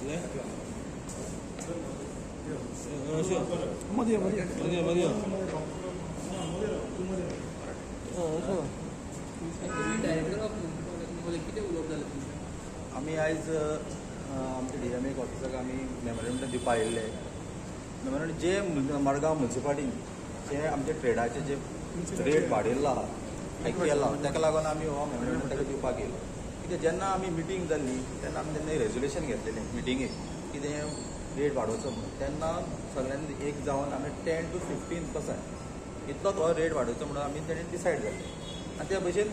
आम्ही आज आमच्या DMA ऑफिसाक आम्ही मेमोरेंडम दिवपा आयिल्ले. मेमोरेंडम जे मडगांव म्युनिसिपालिटीन जे आमचे ट्रेडाचे जे रेट वाडयल्लो आहा हायक केला ताका लागून आमी हो मेमोरेंडम ताका दिवपाक येयलो. कित्याक जेन्ना आमी मिटींग जाल्ली तेन्ना आमी तेन्ना रेजोल्युशन घेतलेलें मिटिंगेक कितें रेट वाडोवचो म्हणून. तेन्ना सगळ्यांनी एक जावन आमी 10 to 15% इतलोच हो रेट वाडोवचो म्हणून आमी तेणें डिसायड जाल्लें. आनी त्या भशेन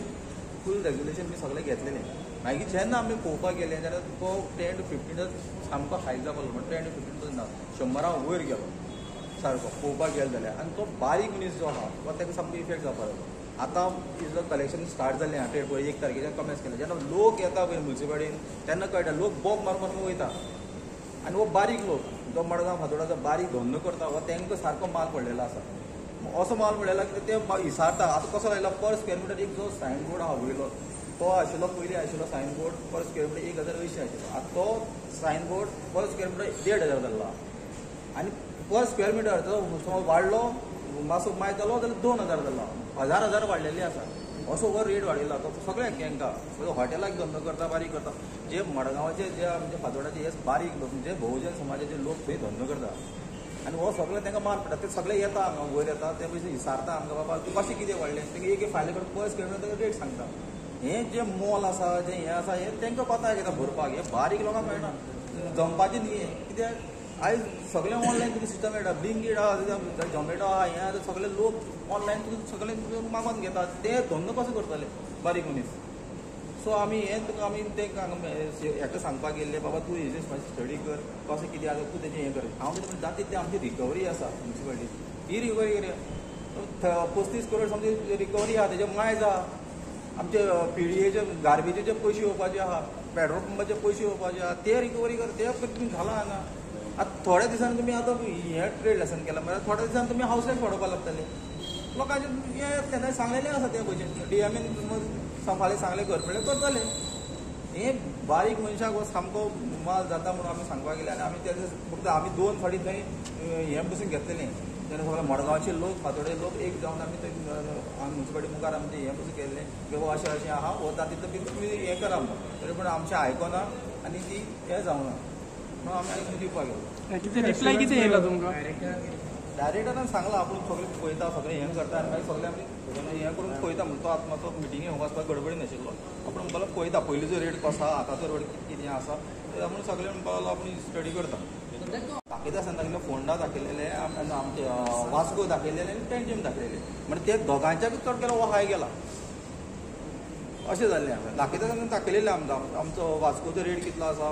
फूल रेजोल्युशन बी सगळें घेतलेलें. मागीर जेन्ना आमी पळोवपाक गेले तेन्ना तो 10 to 15 सामको हायक जावपाक लागलो. 10 to 15 ना 100 वयर गेलो सारको पळोवपाक गेलो जाल्यार. आनी तो बारीक मनीस जो आहा तो ताका सामको इफेक्ट जावपाक लागलो. आतां इतलो कलेक्शन स्टार्ट जाल्लें आहा ट्रेड पळय 1 तारखेच्यान कमेन्स केलें. जेन्ना लोक येता पळय म्युनिसिपालिटीन तेन्ना कळटा लोक बोग मारून वयता. आनी हो बारीक लोक जो मडगांव फातोर्डाचो बारीक धंदो करता हो तांकां सारको माल पडलेलो आसा. असो माल पडलेलो की ते हिसारता. आतां कसो लायला पर स्क्वेअर मिटर एक जो सायनबोर्ड आहा वयलो तो आशिल्लो पयलीं आशिल्लो सायनबोर्ड पर स्क्वेअर मिटर 1,080 आशिल्लो. आतां तो सायनबोर्ड पर स्क्वेअर मिटर 1,500 जाल्लो. आनी पर स्क्वेअर मिटर जो समज वाडलो मातसो मायज जालो जाल्यार 2,000 जाल्लो. 1,000 वाडलेली आसा. असो हो रेट वाडयलो तो सगळ्यांक हांकां हॉटेलाक धंदो करता बारीक करता जे मडगांवाचे जे आमचे फातोर्डाचे हे बारीक लोक म्हणजे बहुजन समाजाचे लोक थंय धंदो करता. आनी हो सगळें तांकां माल पडटा. ते सगळे येता हांगा वयर येता ते पयशे हिसारता आमकां बाबा तूं कशें कितें व्हडलें तें एक फायले करून पर स्क्वेअर मिटर रेट सांगता. हें जे मॉल आसा जें हें आसा हें तांकां पता कितें भरपाक. हें बारीक लोकांक मेळना जमपाचें न्ही हें. कित्याक आयज सगळें ऑनलायन तुका सिस्टम मेळटा. ब्लिंकिट आहा झोमॅटो आहा हें आहा सगळे लोक ऑनलायन तुका सगळें मागोन घेतात. ते धंदो कसो करतले बारीक मनीस. सो आमी हें तुका आमी तांकां हाका सांगपाक गेल्ले बाबा तूं हेजेर स्टडी कर कशें कितें आसा तूं तेजें हें कर. हांव कितें म्हणटा तितली आमची रिकवरी आसा म्युनिसिपालिटी ही रिकवरी करया. 35 करोड समजा रिकवरी आहा तेजे मायज आहा. आमचे PDAचे गार्बेजीचे पयशे येवपाचे आहा पेट्रोल पंपाचे पयशे येवपाचे आहा ते रिकवरी कर. ते तुमी घाला हांगा. आतां थोड्या दिसांनी तुमी आतां हें ट्रेड लेसन केला म्हळ्यार थोड्या दिसांनी तुमी हावस टॅक्स वाडोवपाक लागतले. लोकांचे हें तेन्ना सांगलेलें आसा ते भशेन DMAन फाल्यां सांगलें करतले करतले. हें बारीक मनशाक हो सामको माल जाता म्हणून आमी सांगपाक गेले. आनी आमी तें फक्त आमी 2 फावटी थंय हें बसून घेतलेलें. तेन्ना सगळे मडगांवचे लोक फातोर्डे लोक एक जावन आमी थंय म्युनिसिपालिटी मुखार आमी हें बसून केल्लें की बाबा अशें अशें आहा हो तातूंतलो बी तुमी हें करा म्हणून. तरी पूण आमचें आयकना आनी ती हें जावना म्हणून आमी आयकून दिवपाक गेलो. रिप्लाय कितें येयला तुमकां? डायरेक्टरान सांगलां आपूण सगळें पळयता सगळें हें करता आनी मागीर सगळें आमी हें करून पळयता म्हणून तो आतां मातसो मिटिंगेक वचपाक गडबडी नाशिल्लो. आपूण म्हणपाक पळयता पयलींचो रेट कसो आहा आतांचो रेट कितें आसा ते आपूण सगळें म्हणपाक लागलो आपूण स्टडी करता. दाखयता आसतना तांकां फोंडा दाखयलेले आमचे वास्को दाखयलेले आनी पेंजीम दाखयलेले म्हणजे ते दोगांच्याक चड केलो हो हाय गेला अशें जाल्लें. हांवें दाखयता तेन्ना दाखयलेलें आमचो वास्कोचो रेट कितलो आसा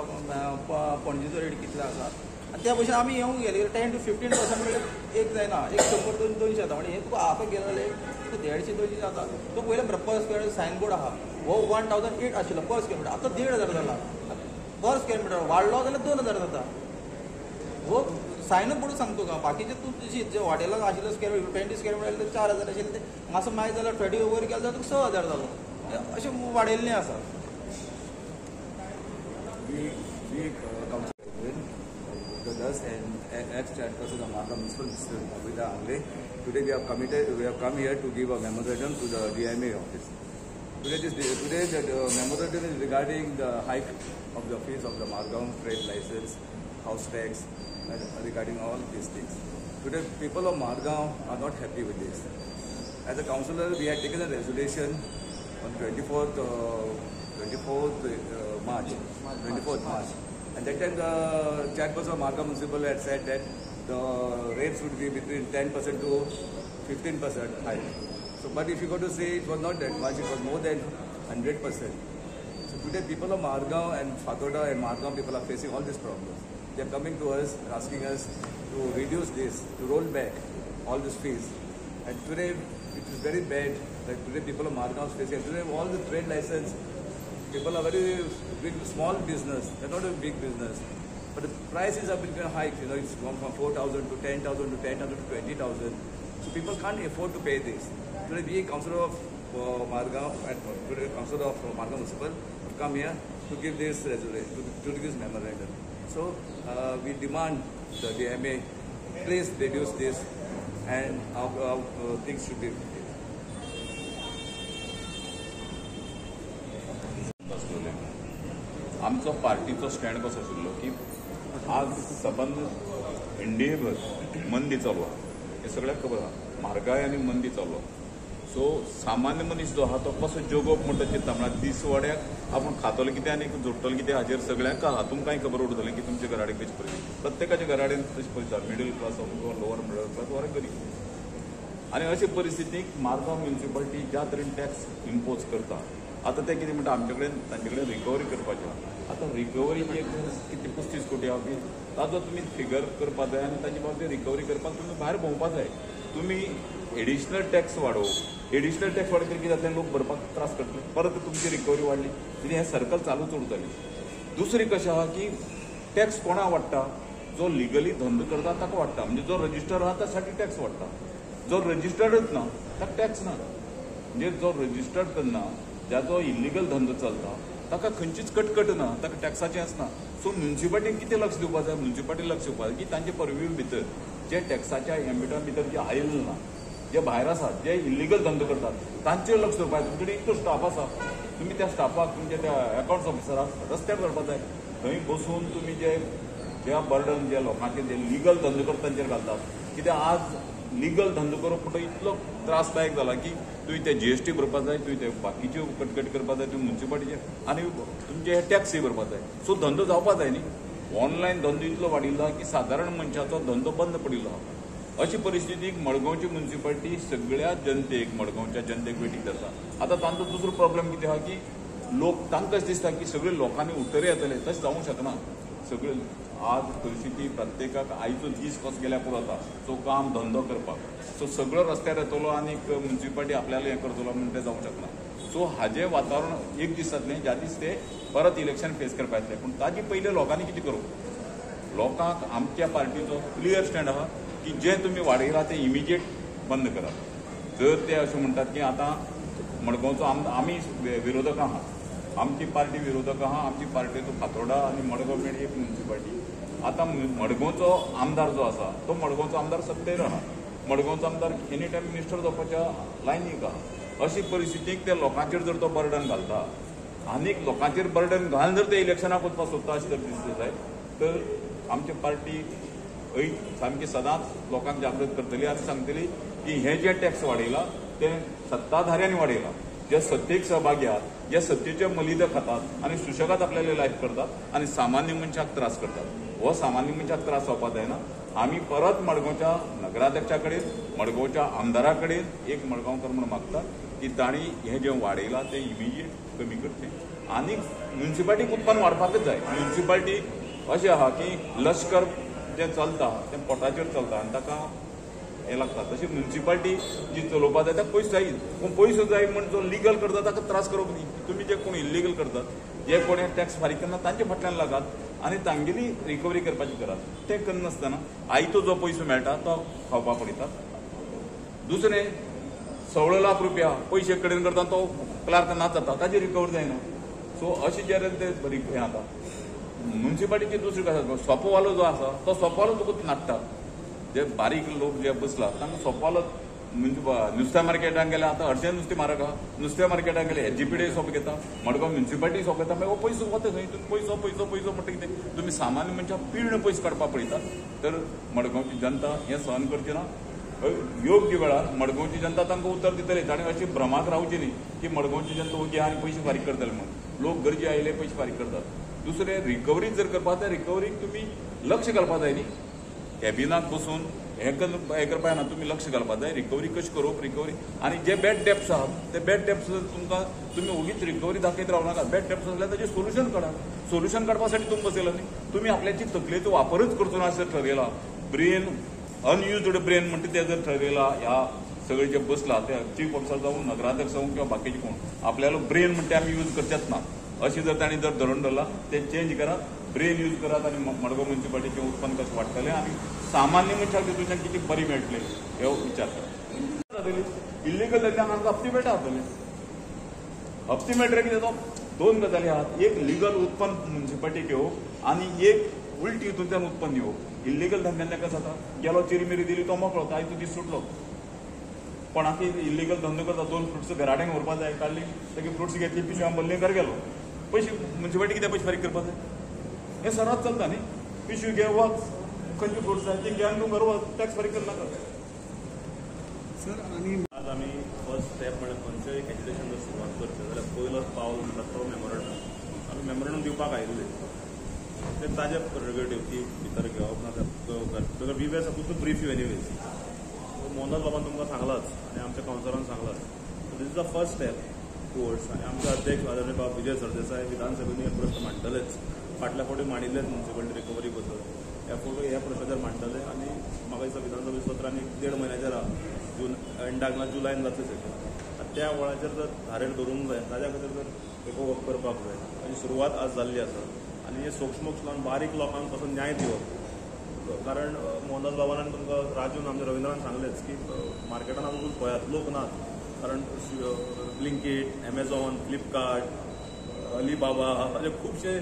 पणजेचो रेट कितलो आसा. आनी त्या भशेन आमी येवंक गेले 10 to 15% म्हणजे एक जायना 100-200 जाता. म्हणजे हें तुका हाका गेले 150-200 जाता. तो पयले पर स्क्वेअर सायनबोर्ड आहा हो 1,008 आशिल्लो पर स्क्वेअर मिटर आतां 1,500 जाला. पर स्क्वेअर मिटर वाडलो जाल्यार 2,000 जाता. हो सायन बोर्ड सांगतो का बाकीचे तूं जे हॉटेलाक आशिल्लो स्क्वेअर 20 स्क्वेअर मिटर 4,000 आशिल्ले ते मातसो मायज जाल्यार 20 वयर गेलो जाल्यार तुका 6,000 जालो. अशें वाडयल्लें आसा. Us and ex-chairperson of Margam Municipal, Mr. Abida Angle. Today we have come here to give a memorandum to the DMA office. Today the memorandum is regarding the hike of the fees of the Margam trade license, house tax, and regarding all these things. Today people of Margam are not happy with this. As a councillor, we had taken a resolution on 24th March. At that time, the chairperson of Margam Municipal had said that the rates would be between 10% to 15% high. So, but if you go to say it was not that much, it was more than 100%. So today, people of Margam and Fatorda and Margam people are facing all these problems. They are coming to us, asking us to reduce this, to roll back all these fees. And today, it is very bad that today people of Margam are facing. Today, all the trade license. People are very big, small business. They're not a big business. But the prices have been hiked. You know, it's gone from 4,000 to 10,000 to 10,000 to 20,000. So people can't afford to pay this. Today, we, councillor of Margam and today councillor of Margam Municipal, have come here to give this resolution, to give this memorandum. So we demand the DMA, please reduce this, and how things should be. आमचो पार्टीचो stand कसो आशिल्लो की आज सबंद इंडियेभर मंदी चालू आहा, हे सगळ्यांक खबर आहा. म्हारगाय आनी मंदी चालू आहा. सो सामान्य मनीस जो आहा तो कसो जगप म्हणटा चिंतता म्हळ्यार दिसवाड्याक आपूण खातलो कितें आनी जोडटलो कितें हाजेर सगळ्यांक आहा. तुमकांय खबर उरतलें की तुमच्या घरा कडेन कशी परिस्थिती, प्रत्येकाच्या घरा कडेन तशी परिस्थिती आहा. मिडल क्लास किंवा लोअर मिडल क्लास वा गरीब. आनी अशे परिस्थितीक मारगांव म्युनिसिपालिटी ज्या तरेन टॅक्स इम्पोज करता, आतां ते कितें म्हणटा आमचे कडेन तांचे कडेन रिकवरी करपाचें आहा. आतां रिकवरीची एक कितें 35 कोटी आहा की ताजो तुमी फिगर करपा जाय आनी ताजे बाबतींत रिकवरी करपाक तुमी भायर भोंवपा जाय. तुमी एडिशनल टॅक्स वाडोवप, एडिशनल टॅक्स वाडयतकीर कितें जातलें, लोक भरपाक त्रास करतले, परत तुमची रिकवरी वाडली, कितें हें सर्कल चालूच उरतलें. दुसरी कशें आहा की टॅक्स कोणा वाडटा, जो लिगली धंदो करता ताका वाडटा. म्हणजे जो रजिस्टर आहा त्यासाठी टॅक्स वाडटा. जो रजिस्टर्डच ना ताका टॅक्स ना. म्हणजे जो रजिस्टर्ड करना, ज्याचो इल्लिगल धंदो चलता ताका खंयचीच कटकट ना, ताका टॅक्साचें आसना. सो म्युनिसिपालिटीन कितें लक्ष दिवपाक जाय, म्युनिसिपालिटीन लक्ष दिवपाक जाय की तांचे परव्यू भितर जे टॅक्साच्या एम्बिटा भितर जे आयिल्ले ना, जे भायर आसात, जे इल्लिगल धंदो करतात तांचेर लक्ष दिवपाक जाय. तुमचे कडेन इतलो स्टाफ आसा, तुमी त्या स्टाफाक तुमच्या त्या अकाउंट्स ऑफिसराक रस्त्यार धरपाक जाय. थंय बसून तुमी जे बर्डन जे लोकांचे जे लिगल धंदो करता तांचेर घालतात. कित्याक आज लिगल धंदो करप म्हणटा इतलो त्रासदायक जाला की तुवें ते GST भरपाक जाय, तुवें ते बाकीच्यो कटकटी करपाक जाय, तुवें म्युनिसिपालिटीचे आनी तुमचे हे टॅक्सय भरपाक जाय. सो धंदो जावपाक जाय न्ही. ऑनलायन धंदो इतलो वाडिल्लो की सादारण मनशाचो धंदो बंद पडिल्लो आहा. अशी परिस्थितीक मडगांवची म्युनिसिपालिटी सगळ्या जनतेक, मडगांवच्या जनतेक वेटीक धरता. आतां तांचो दुसरो प्रॉब्लेम कितें आहा की लोक तांकां अशें दिसता की सगळे लोकांनी उत्तरे येतले. तशें जावंक शकना. सगळे आज परिस्थिती प्रत्येकाक आयचो दीस कसो गेल्या पुरता सो काम धंदो करपाक. सो सगळो रस्त्यार येतलो आनी म्युनिसिपालिटी आपल्याला हें करतलो म्हणून तें जावंक शकना. सो हाजें वातावरण एक दीस जातलें ज्या दीस ते परत इलेक्शन फेस करपाक येतले. पूण ताजे पयलीं लोकांनी कितें करूं, लोकांक आमच्या पार्टीचो क्लियर स्टँड आहा की जें तुमी वाडयलां तें इमिजिएट बंद करात. जर ते अशें म्हणटात की आतां मडगांवचो आमी विरोधक आहात, आमची पार्टी विरोधक आहा, आमची पार्टीचो फातोर्डा आनी मडगांव मेळ्ळी एक म्युनिसिपालिटी. आतां मडगांवचो आमदार जो आसा तो मडगांवचो आमदार सत्तेर आहा. मडगांवचो आमदार एनी टायम मिनिस्टर जावपाच्या लायनीक आहा. अशी परिस्थितीक त्या लोकांचेर जर तो बर्डन घालता आनीक लोकांचेर बर्डन घालून जर ते इलेक्शनाक वचपाक सोदता अशें जर दिसता जाय तर आमची पार्टी सामकी सदांच लोकांक जागृत करतली आनी सांगतली की हे जे टॅक्स वाडयला ते सत्ताधाऱ्यांनी वाडयला. जे सत्तेक सहभागी आहात, जे सत्तेचे मलिदा खातात आनी सुशेगाद आपल्याले लायफ करतात आनी सामान्य मनशाक त्रास करतात. हो सामान्य मनशाक त्रास जावपाक जायना. आमी परत मडगांवच्या नगराध्यक्षा कडेन, मडगांवच्या आमदारा कडेन एक मडगांवकर म्हूण मागता की तांणी हें जें वाडयलां तें इमिजिएट कमी करचें आनी म्युनिसिपालिटीक उत्पन्न वाडपाकच जाय. म्युनिसिपालिटी अशें आहा की लश्कर जें चलता तें पोटाचेर चलता आनी ताका हें लागता. तशी म्युनिसिपालिटी जी चलोवपाक जाय ताका पयसो जाय. पूण पयसो जाय म्हण जो लिगल करता ताका त्रास करप न्ही. तुमी जे कोण इल्लिगल करतात, जे कोण टॅक्स फारीक करना तांचे फाटल्यान लागात आनी तांगेली रिकवरी करपाची करात. तें करनासतना आयचो जो पयसो मेळटा तो खावपाक पडयतात. दुसरें 16 लाख रुपया पयशे कडेन करता तो क्लार्क नाच जाता, ताजी रिकवरी जायना. सो अशें जे ते हें जाता. म्युनिसिपालिटीची दुसरी कशें सोपोवालो जो आसा तो सोपोवालो तुका नाडटा. जे बारीक लोक जे बसला तांकां सोपोवालो नुस्त्या मार्केटान गेले. आतां हरशें नुस्तें म्हारग आहा. नुस्त्या मार्केटान गेले SGPD सोप घेता, मडगांव म्युनिसिपालिटी सोप घेता. मागीर हो पयसो वता थंय. तुमी पयसो पयसो पयसो म्हणटा कितें, तुमी सामान्य मनशाक पिर्ण पयसो काडपाक पळयतात तर मडगांवची जनता हें सहन करची ना. योग्य वेळार मडगांवची जनता तांकां उत्तर दितली. ताणें अशी भ्रमाक रावची न्ही की मडगांवची जनता ओगी आनी पयशे फारीक करतले म्हणून. लोक गरजे आयले पयशे फारीक करतात. दुसरें रिकवरी जर करपाक त्या रिकवरीक तुमी लक्ष घालपाक जाय न्ही. कॅबिनाक बसून हें करपाक जायना. तुमी लक्ष घालपाक जाय रिकवरी कशी करप. रिकवरी आनी जे बॅड डेप्स आहात ते बॅड डेप्स तुमकां तुमी ओगीच रिकवरी दाखयत रावनाका. बॅड डेप्स आसल्यार ताजें सोल्युशन काडा. सोल्युशन काडपा साठी तुमी बसयला न्ही. तुमी आपल्याची तकलेचो वापरच करचो ना अशें ठरयलां. ब्रेन अनयुज्ड ब्रेन म्हणटा तें जर ठरयलां ह्या सगळे जे बसला ते चीफ ऑफिसर जावं, नगराध्यक्ष जावं किंवा बाकीचे कोण, आपल्यालो ब्रेन म्हणटा आमी यूज करचेच ना अशी जर तांणी जर धरून धरला ते चेंज करात. ब्रेन यूज करात आनी मडगांव म्युनिसिपालिटीचें उत्पन्न कशें वाडटलें आनी सामान्य मनशाक तितूंतल्यान कितें बरी मेळटली हे विचार करात. इल्लिगल धंद्याक आमकां हप्ते मेळटा जातले. हप्ते मेळटले कितें तो दोन गजाली आहात. एक लिगल उत्पन्न म्युनिसिपालिटी घेवप आनी एक उलटी हितूंतल्यान उत्पन्न येवप इल्लिगल धंद्यान कसं जाता गेलो चिरमिरी दिली तो मोकळो तो आयतो दीस सुटलो कोणाक इल्लिगल धंदो करता 2 फ्रुट्स घराडेन व्हरपा जाय काडली तेगे फ्रुट्स घेतली पिशव्यां भरली घर गेलो पयशे म्युन्सिपालिटी कित्याक पयशे फारीक करपा जाय हें सरात चलता न्ही पिशवी घे वच खंयचे फ्रुट्स जाय ते घे आनी तूं घर वच टॅक्स फारीक करनाका सर आणि आज आम्ही फर्स्ट स्टेप म्हणजे खंयचें एक एज्युकेशन जर सुरवात करचें जाल्यार पयलो पावल म्हणटा तो मेमोरंडम आमी मेमोरंडम दिवपाक आयिल्ले ते ताजे प्रेरोगेटीव की भितर घेवप ना because we were supposed to brief you anyways Mohandas बाबान तुमकां सांगलाच आनी आमच्या कावन्सिलरान सांगलाच so this is the first step towards आनी आमचे अध्यक्ष आदरणीय बाब विजय सरदेसाय विधानसभेनी हे प्रश्न मांडटलेच फाटल्या फावटी मांडिल्लेच म्युन्सिपालिटी रिकवरी बद्दल ह्या प्रश्नाचेर मांडटले आनी म्हाका दिसता विधानसभेचें सत्र आनी 1.5 म्हयन्याचेर आहा जून एंडाक ना जुलायन जातले सेशन त्या वेळाचेर जर धारेर धरूंक जाय ताज्या खातीर जर पेपरवर्क करपाक जाय आनी सुरवात आज जाल्ली आसा आनी हे सूक्ष्म लावन बारीक लोकांक कसो न्याय दिवप कारण मोहनदास बाबान तुमकां राजून आमच्या रविंद्रान सांगलेच की मार्केटान आतां पळयात लोक नात कारण ब्लिंकीट एमेझॉन फ्लिपकार्ट अलीबाबा अशे खुबशे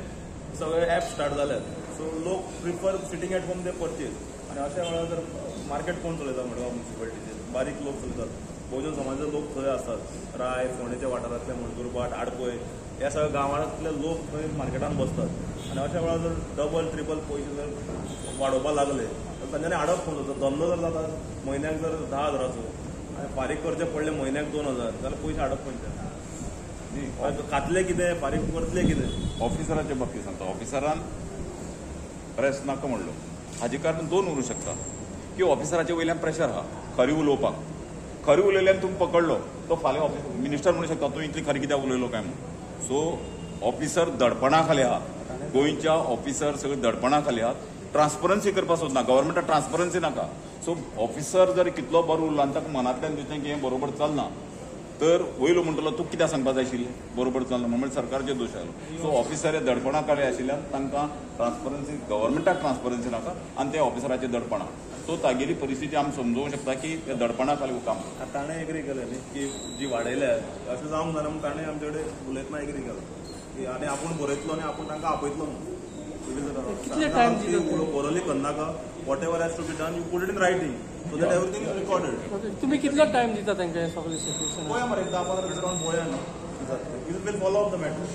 सगळे ॲप स्टार्ट जाल्यात सो लोक prefer sitting at home they purchase आनी अशा वेळार जर मार्केट कोण चलयता मडगांव म्युन्सिपालिटीचेर बारीक लोक चलतात बहुजन समाजाचे लोक थंय आसतात राय फोंडेच्या वाठारांतले मणगुरबाट आडपय ह्या सगळ्या गांवांतले लोक थंय मार्केटान बसतात आनी अशा वेळार जर डबल ट्रिपल पयशे जर वाडोवपाक लागले तर तांच्यांनी हाडप कोण जाता धंदो जर जाता म्हयन्याक जर 10,000 आनी फारीक करचे पडले म्हयन्याक 2,000 जाल्यार पयशे हाडप खंयचे खातले कितें फारीक करतले कितें ऑफिसराच्या बाबतींत सांगता ऑफिसरान प्रेस नाका म्हणलो हाजे कारण 2 उरूंक शकता की ऑफिसराच्या वयल्यान प्रेशर आहा खरी उलोवपाक खरी उलयल्यान तुमकां पकडलो तो फाल्यां ऑफिस मिनिस्टर म्हणूंक शकता तूं इतली खरी कित्याक उलयलो काय म्हणून सो ऑफिसर दडपणा खाली आहा गोंयच्या ऑफिसर सगळे दडपणा खाली आहात ट्रान्सपरन्सी करपाक सोदना गव्हर्मेंटाक ट्रान्सपरन्सी नाका सो ऑफिसर जर कितलो बरो उरलो आनी ताका मनांतल्यान दिसलें की हें बरोबर चलना तर वयलो म्हणटलो तूं कित्याक सांगपाक जाय आशिल्लें बरोबर चलना म्हणजे सरकारचे दोश आयलो सो ऑफिसर हे दडपणा खाली आशिल्ल्यान तांकां ट्रान्सपरन्सी गव्हर्मेंटाक ट्रान्सपरन्सी नाका आनी ते ऑफिसराचे दडपणा सो तागेली परिस्थिती आमी समजूंक शकता की ते दडपणा खाली काम ताणें एग्री केलें न्ही की जी वाडयल्या अशें जावंक जायना म्हणून ताणें आमचे कडेन उलयतना एग्री केलो की आनी आपूण बरयतलो आनी आपूण तांकां आपयतलो ओरली करनाका whatever has to be done you put it in writing so that everything is recorded तुम्ही कितलो टाइम दिता तांकां हे सगळे सिच्युएशन पळया मरे 10-15 मिनटां रावन पळया न्ही we'll follow up the matter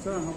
sir हां